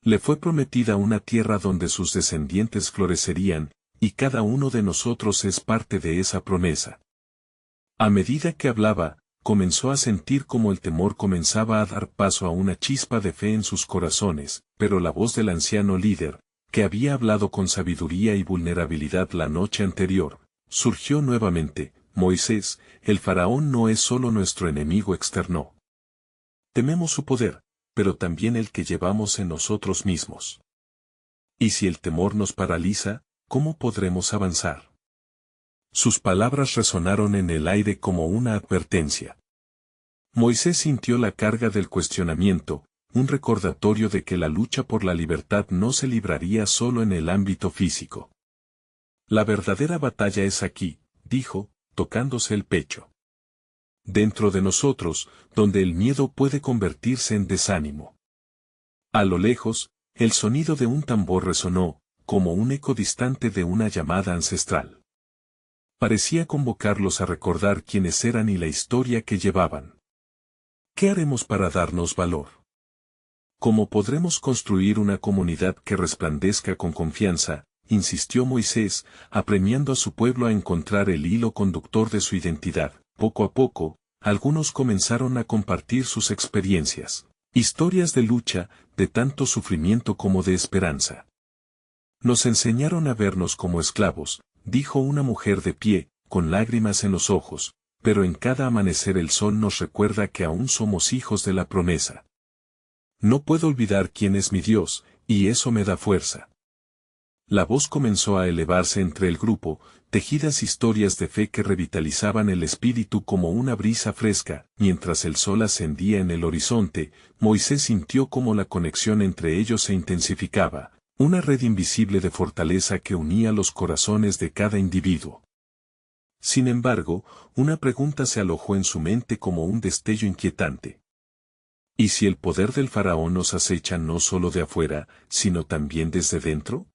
Le fue prometida una tierra donde sus descendientes florecerían, y cada uno de nosotros es parte de esa promesa. A medida que hablaba, comenzó a sentir como el temor comenzaba a dar paso a una chispa de fe en sus corazones, pero la voz del anciano líder, que había hablado con sabiduría y vulnerabilidad la noche anterior, surgió nuevamente. Moisés, el faraón no es solo nuestro enemigo externo. Tememos su poder, pero también el que llevamos en nosotros mismos. Y si el temor nos paraliza, ¿cómo podremos avanzar? Sus palabras resonaron en el aire como una advertencia. Moisés sintió la carga del cuestionamiento, un recordatorio de que la lucha por la libertad no se libraría solo en el ámbito físico. La verdadera batalla es aquí, dijo, tocándose el pecho. Dentro de nosotros, donde el miedo puede convertirse en desánimo. A lo lejos, el sonido de un tambor resonó, como un eco distante de una llamada ancestral. Parecía convocarlos a recordar quiénes eran y la historia que llevaban. ¿Qué haremos para darnos valor? ¿Cómo podremos construir una comunidad que resplandezca con confianza? Insistió Moisés, apremiando a su pueblo a encontrar el hilo conductor de su identidad. Poco a poco, algunos comenzaron a compartir sus experiencias, historias de lucha, de tanto sufrimiento como de esperanza. Nos enseñaron a vernos como esclavos, dijo una mujer de pie, con lágrimas en los ojos, pero en cada amanecer el sol nos recuerda que aún somos hijos de la promesa. No puedo olvidar quién es mi Dios, y eso me da fuerza. La voz comenzó a elevarse entre el grupo, tejidas historias de fe que revitalizaban el espíritu como una brisa fresca. Mientras el sol ascendía en el horizonte, Moisés sintió como la conexión entre ellos se intensificaba, una red invisible de fortaleza que unía los corazones de cada individuo. Sin embargo, una pregunta se alojó en su mente como un destello inquietante. ¿Y si el poder del faraón nos acecha no solo de afuera, sino también desde dentro?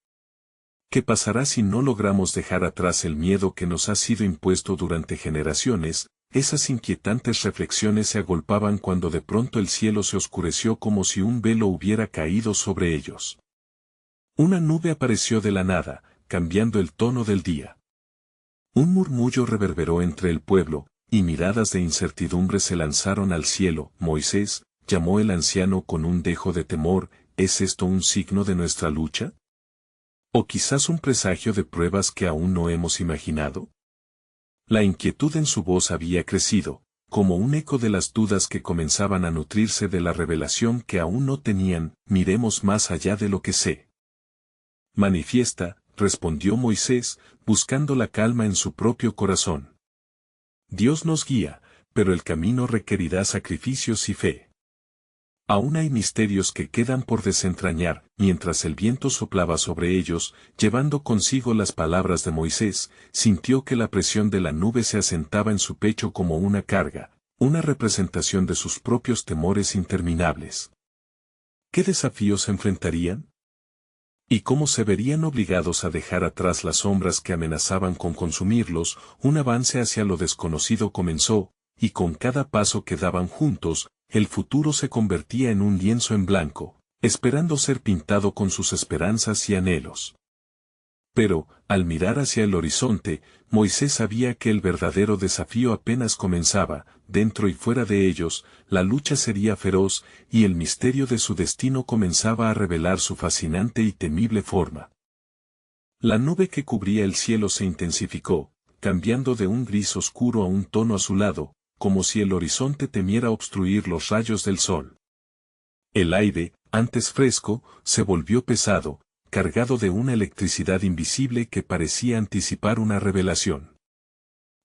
¿Qué pasará si no logramos dejar atrás el miedo que nos ha sido impuesto durante generaciones? Esas inquietantes reflexiones se agolpaban cuando de pronto el cielo se oscureció como si un velo hubiera caído sobre ellos. Una nube apareció de la nada, cambiando el tono del día. Un murmullo reverberó entre el pueblo, y miradas de incertidumbre se lanzaron al cielo. Moisés, llamó el anciano con un dejo de temor, ¿es esto un signo de nuestra lucha? ¿O quizás un presagio de pruebas que aún no hemos imaginado? La inquietud en su voz había crecido, como un eco de las dudas que comenzaban a nutrirse de la revelación que aún no tenían. Miremos más allá de lo que sé. Manifiesta, respondió Moisés, buscando la calma en su propio corazón. Dios nos guía, pero el camino requerirá sacrificios y fe. Aún hay misterios que quedan por desentrañar. Mientras el viento soplaba sobre ellos, llevando consigo las palabras de Moisés, sintió que la presión de la nube se asentaba en su pecho como una carga, una representación de sus propios temores interminables. ¿Qué desafíos enfrentarían? ¿Y cómo se verían obligados a dejar atrás las sombras que amenazaban con consumirlos? Un avance hacia lo desconocido comenzó, y con cada paso que daban juntos, el futuro se convertía en un lienzo en blanco, esperando ser pintado con sus esperanzas y anhelos. Pero, al mirar hacia el horizonte, Moisés sabía que el verdadero desafío apenas comenzaba. Dentro y fuera de ellos, la lucha sería feroz, y el misterio de su destino comenzaba a revelar su fascinante y temible forma. La nube que cubría el cielo se intensificó, cambiando de un gris oscuro a un tono azulado, como si el horizonte temiera obstruir los rayos del sol. El aire, antes fresco, se volvió pesado, cargado de una electricidad invisible que parecía anticipar una revelación.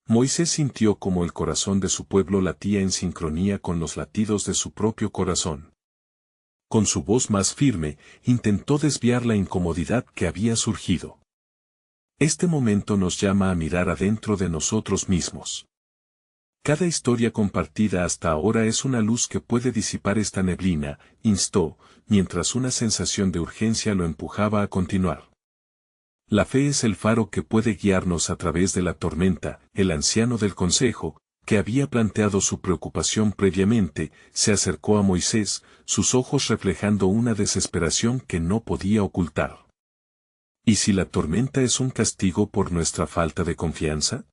Moisés sintió como el corazón de su pueblo latía en sincronía con los latidos de su propio corazón. Con su voz más firme, intentó desviar la incomodidad que había surgido. Este momento nos llama a mirar adentro de nosotros mismos. Cada historia compartida hasta ahora es una luz que puede disipar esta neblina, instó, mientras una sensación de urgencia lo empujaba a continuar. La fe es el faro que puede guiarnos a través de la tormenta. El anciano del consejo, que había planteado su preocupación previamente, se acercó a Moisés, sus ojos reflejando una desesperación que no podía ocultar. ¿Y si la tormenta es un castigo por nuestra falta de confianza?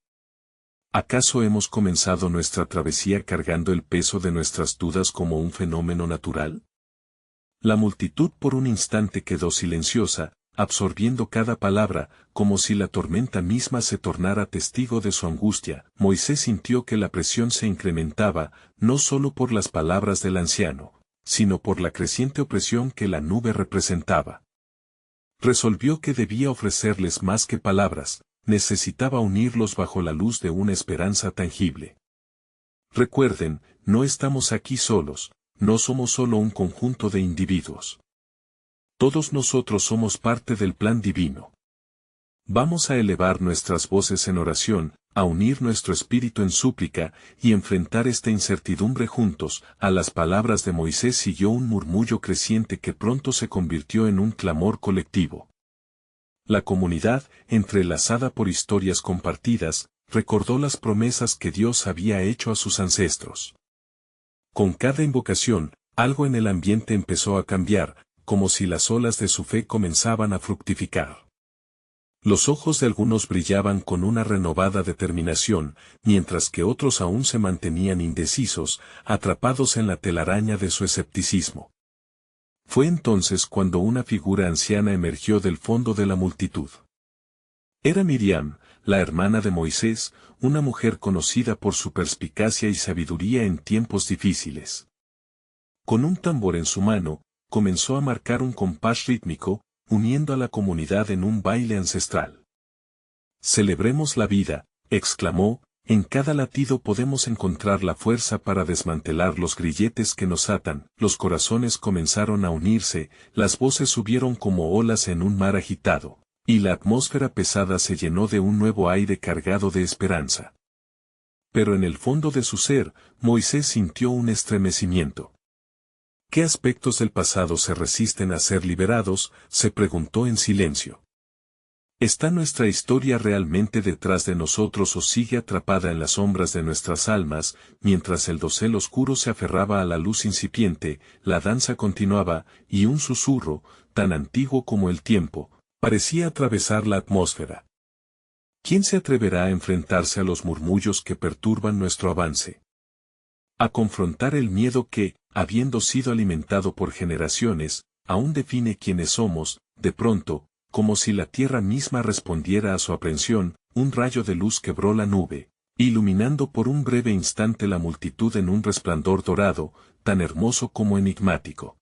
¿Acaso hemos comenzado nuestra travesía cargando el peso de nuestras dudas como un fenómeno natural? La multitud por un instante quedó silenciosa, absorbiendo cada palabra, como si la tormenta misma se tornara testigo de su angustia. Moisés sintió que la presión se incrementaba, no solo por las palabras del anciano, sino por la creciente opresión que la nube representaba. Resolvió que debía ofrecerles más que palabras. Necesitaba unirlos bajo la luz de una esperanza tangible. Recuerden, no estamos aquí solos, no somos solo un conjunto de individuos. Todos nosotros somos parte del plan divino. Vamos a elevar nuestras voces en oración, a unir nuestro espíritu en súplica, y enfrentar esta incertidumbre juntos. A las palabras de Moisés siguió un murmullo creciente que pronto se convirtió en un clamor colectivo. La comunidad, entrelazada por historias compartidas, recordó las promesas que Dios había hecho a sus ancestros. Con cada invocación, algo en el ambiente empezó a cambiar, como si las olas de su fe comenzaban a fructificar. Los ojos de algunos brillaban con una renovada determinación, mientras que otros aún se mantenían indecisos, atrapados en la telaraña de su escepticismo. Fue entonces cuando una figura anciana emergió del fondo de la multitud. Era Miriam, la hermana de Moisés, una mujer conocida por su perspicacia y sabiduría en tiempos difíciles. Con un tambor en su mano, comenzó a marcar un compás rítmico, uniendo a la comunidad en un baile ancestral. «Celebremos la vida», exclamó, «en cada latido podemos encontrar la fuerza para desmantelar los grilletes que nos atan». Los corazones comenzaron a unirse, las voces subieron como olas en un mar agitado, y la atmósfera pesada se llenó de un nuevo aire cargado de esperanza. Pero en el fondo de su ser, Moisés sintió un estremecimiento. ¿Qué aspectos del pasado se resisten a ser liberados?, se preguntó en silencio. ¿Está nuestra historia realmente detrás de nosotros o sigue atrapada en las sombras de nuestras almas? Mientras el dosel oscuro se aferraba a la luz incipiente, la danza continuaba, y un susurro, tan antiguo como el tiempo, parecía atravesar la atmósfera. ¿Quién se atreverá a enfrentarse a los murmullos que perturban nuestro avance? A confrontar el miedo que, habiendo sido alimentado por generaciones, aún define quiénes somos. De pronto, como si la tierra misma respondiera a su aprehensión, un rayo de luz quebró la nube, iluminando por un breve instante la multitud en un resplandor dorado, tan hermoso como enigmático.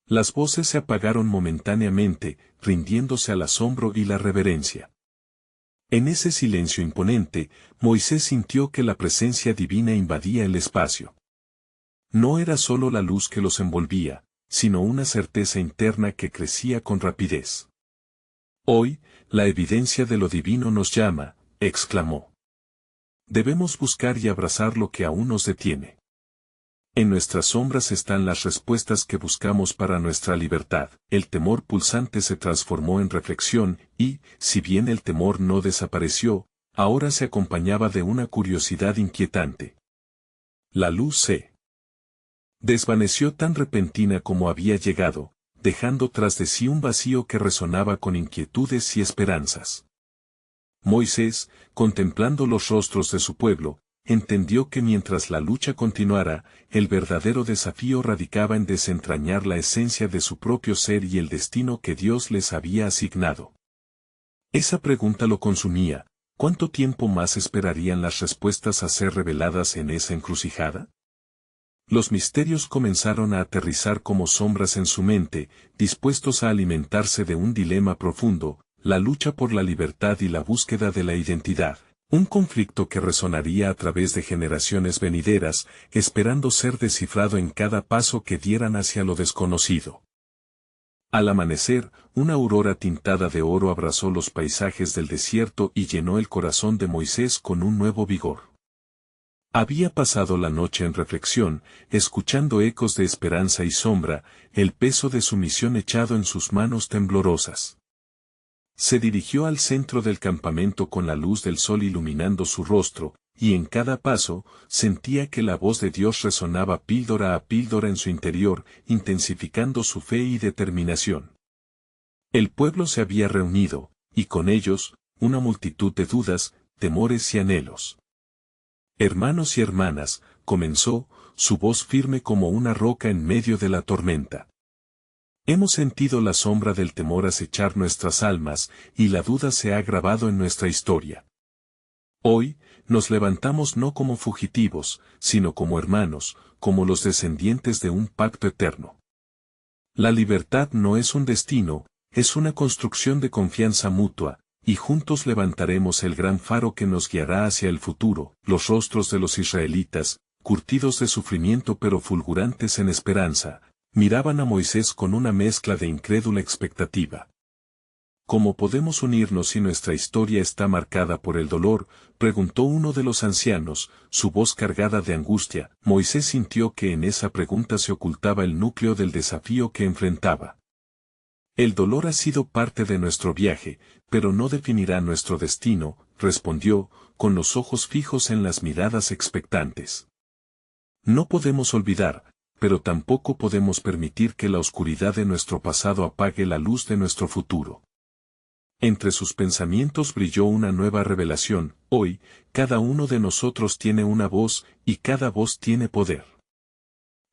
Las voces se apagaron momentáneamente, rindiéndose al asombro y la reverencia. En ese silencio imponente, Moisés sintió que la presencia divina invadía el espacio. No era solo la luz que los envolvía, sino una certeza interna que crecía con rapidez. Hoy, la evidencia de lo divino nos llama, exclamó. Debemos buscar y abrazar lo que aún nos detiene. En nuestras sombras están las respuestas que buscamos para nuestra libertad. El temor pulsante se transformó en reflexión y, si bien el temor no desapareció, ahora se acompañaba de una curiosidad inquietante. La luz se desvaneció tan repentina como había llegado, dejando tras de sí un vacío que resonaba con inquietudes y esperanzas. Moisés, contemplando los rostros de su pueblo, entendió que mientras la lucha continuara, el verdadero desafío radicaba en desentrañar la esencia de su propio ser y el destino que Dios les había asignado. Esa pregunta lo consumía: ¿cuánto tiempo más esperarían las respuestas a ser reveladas en esa encrucijada? Los misterios comenzaron a aterrizar como sombras en su mente, dispuestos a alimentarse de un dilema profundo: la lucha por la libertad y la búsqueda de la identidad. Un conflicto que resonaría a través de generaciones venideras, esperando ser descifrado en cada paso que dieran hacia lo desconocido. Al amanecer, una aurora tintada de oro abrazó los paisajes del desierto y llenó el corazón de Moisés con un nuevo vigor. Había pasado la noche en reflexión, escuchando ecos de esperanza y sombra, el peso de su misión echado en sus manos temblorosas. Se dirigió al centro del campamento con la luz del sol iluminando su rostro, y en cada paso, sentía que la voz de Dios resonaba píldora a píldora en su interior, intensificando su fe y determinación. El pueblo se había reunido, y con ellos, una multitud de dudas, temores y anhelos. Hermanos y hermanas, comenzó, su voz firme como una roca en medio de la tormenta. Hemos sentido la sombra del temor acechar nuestras almas, y la duda se ha grabado en nuestra historia. Hoy, nos levantamos no como fugitivos, sino como hermanos, como los descendientes de un pacto eterno. La libertad no es un destino, es una construcción de confianza mutua, y juntos levantaremos el gran faro que nos guiará hacia el futuro. Los rostros de los israelitas, curtidos de sufrimiento pero fulgurantes en esperanza, miraban a Moisés con una mezcla de incrédula expectativa. ¿Cómo podemos unirnos si nuestra historia está marcada por el dolor?, preguntó uno de los ancianos, su voz cargada de angustia. Moisés sintió que en esa pregunta se ocultaba el núcleo del desafío que enfrentaba. El dolor ha sido parte de nuestro viaje, pero no definirá nuestro destino, respondió, con los ojos fijos en las miradas expectantes. No podemos olvidar, pero tampoco podemos permitir que la oscuridad de nuestro pasado apague la luz de nuestro futuro. Entre sus pensamientos brilló una nueva revelación: hoy, cada uno de nosotros tiene una voz, y cada voz tiene poder.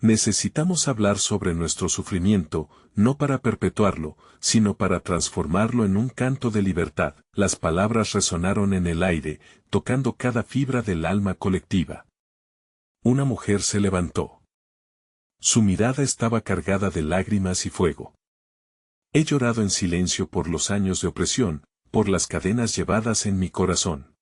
Necesitamos hablar sobre nuestro sufrimiento, no para perpetuarlo, sino para transformarlo en un canto de libertad. Las palabras resonaron en el aire, tocando cada fibra del alma colectiva. Una mujer se levantó. Su mirada estaba cargada de lágrimas y fuego. He llorado en silencio por los años de opresión, por las cadenas llevadas en mi corazón.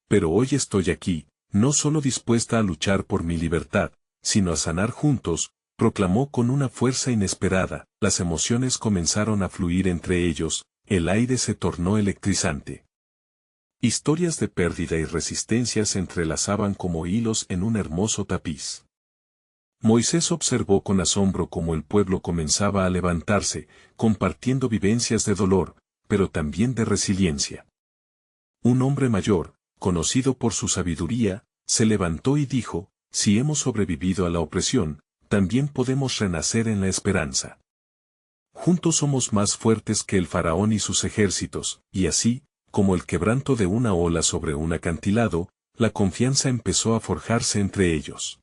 Pero hoy estoy aquí, no solo dispuesta a luchar por mi libertad, sino a sanar juntos, proclamó con una fuerza inesperada. Las emociones comenzaron a fluir entre ellos, el aire se tornó electrizante. Historias de pérdida y resistencia se entrelazaban como hilos en un hermoso tapiz. Moisés observó con asombro cómo el pueblo comenzaba a levantarse, compartiendo vivencias de dolor, pero también de resiliencia. Un hombre mayor, conocido por su sabiduría, se levantó y dijo: si hemos sobrevivido a la opresión, también podemos renacer en la esperanza. Juntos somos más fuertes que el faraón y sus ejércitos, y así, como el quebranto de una ola sobre un acantilado, la confianza empezó a forjarse entre ellos.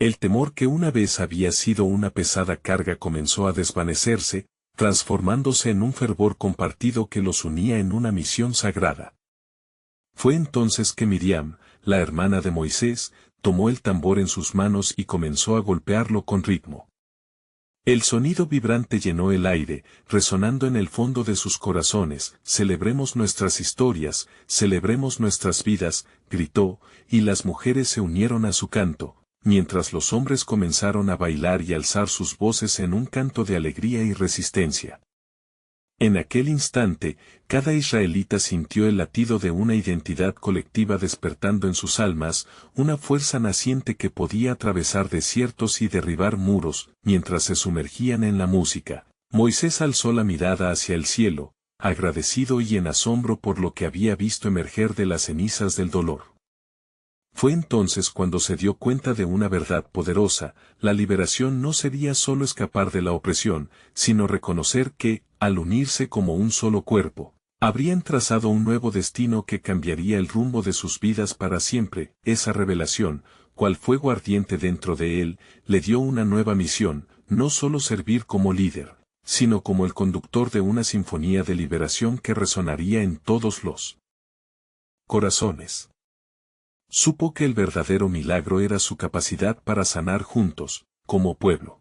El temor que una vez había sido una pesada carga comenzó a desvanecerse, transformándose en un fervor compartido que los unía en una misión sagrada. Fue entonces que Miriam, la hermana de Moisés, tomó el tambor en sus manos y comenzó a golpearlo con ritmo. El sonido vibrante llenó el aire, resonando en el fondo de sus corazones. Celebremos nuestras historias, celebremos nuestras vidas, gritó, y las mujeres se unieron a su canto, mientras los hombres comenzaron a bailar y alzar sus voces en un canto de alegría y resistencia. En aquel instante, cada israelita sintió el latido de una identidad colectiva despertando en sus almas, una fuerza naciente que podía atravesar desiertos y derribar muros, mientras se sumergían en la música. Moisés alzó la mirada hacia el cielo, agradecido y en asombro por lo que había visto emerger de las cenizas del dolor. Fue entonces cuando se dio cuenta de una verdad poderosa: la liberación no sería solo escapar de la opresión, sino reconocer que, al unirse como un solo cuerpo, habrían trazado un nuevo destino que cambiaría el rumbo de sus vidas para siempre. Esa revelación, cual fuego ardiente dentro de él, le dio una nueva misión: no solo servir como líder, sino como el conductor de una sinfonía de liberación que resonaría en todos los corazones. Supo que el verdadero milagro era su capacidad para sanar juntos, como pueblo.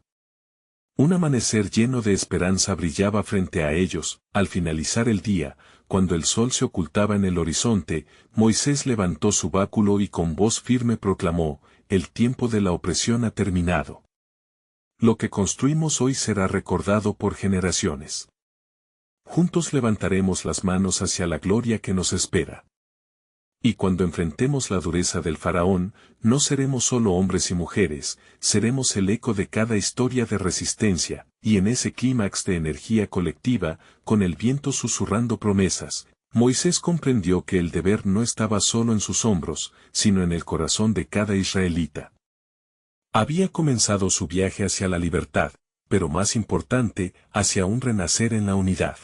Un amanecer lleno de esperanza brillaba frente a ellos. Al finalizar el día, cuando el sol se ocultaba en el horizonte, Moisés levantó su báculo y con voz firme proclamó: el tiempo de la opresión ha terminado. Lo que construimos hoy será recordado por generaciones. Juntos levantaremos las manos hacia la gloria que nos espera. Y cuando enfrentemos la dureza del faraón, no seremos solo hombres y mujeres, seremos el eco de cada historia de resistencia, y en ese clímax de energía colectiva, con el viento susurrando promesas, Moisés comprendió que el deber no estaba solo en sus hombros, sino en el corazón de cada israelita. Había comenzado su viaje hacia la libertad, pero más importante, hacia un renacer en la unidad.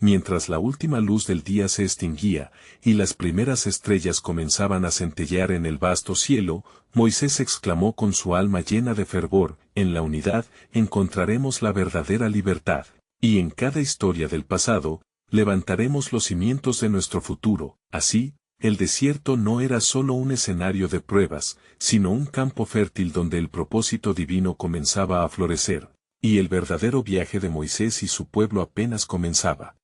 Mientras la última luz del día se extinguía, y las primeras estrellas comenzaban a centellear en el vasto cielo, Moisés exclamó con su alma llena de fervor: en la unidad encontraremos la verdadera libertad, y en cada historia del pasado, levantaremos los cimientos de nuestro futuro. Así, el desierto no era solo un escenario de pruebas, sino un campo fértil donde el propósito divino comenzaba a florecer, y el verdadero viaje de Moisés y su pueblo apenas comenzaba.